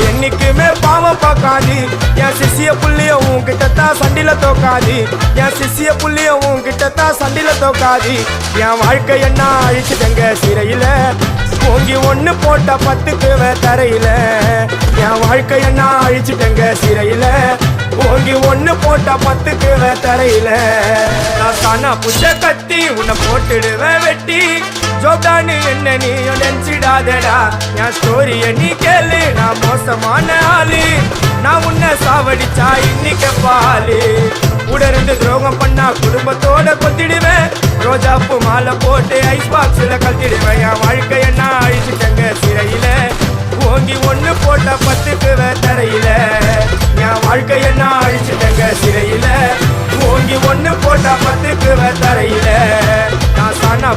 என்னைக்குமே பாவம் பார்க்காது என் சிசிய புள்ளிய உன்கிட்டத்தான் சண்டில தோக்காது என் சிசிய புள்ளிய உன்கிட்டத்தான் சண்டில தோக்காது என் வாழ்க்கை என்ன அழிச்சுட்டங்க சிறையில ஓங்கி ஒண்ணு போட்ட 10க்கு தரையில என் வாழ்க்கை என்ன அழிச்சுட்டங்க சிறையில ஓங்கி ஒண்ணு போட்ட 10க்கு தரையில நான் தானா புஷ கத்தி உன்னை போட்டுடுவேன் வெட்டி ஜோப்டானு என்ன நீ நினைச்சிடாதடா என் ஸ்டோரிய நீ கேளு நான் மோசமான ஆளு நான் உன்னை சாவடிச்சா இன்னைக்கு பாலு உடருந்து துரோகம் பண்ணா குடும்பத்தோட கொத்திடுவேன் ரோஜாப்பு மாலை போட்டு ஐஸ் பாக்ஸ்ல கத்திடுவேன் என் வாழ்க்கை என்ன அழிச்சுட்டங்க சிறையில ஓங்கி ஒண்ணு போட்ட 10க்கு தரையில என் வாழ்க்கை என்ன அழிச்சுட்டங்க சிறையில ஓங்கி ஒண்ணு போட்ட 10க்கு தரையில நான் சானா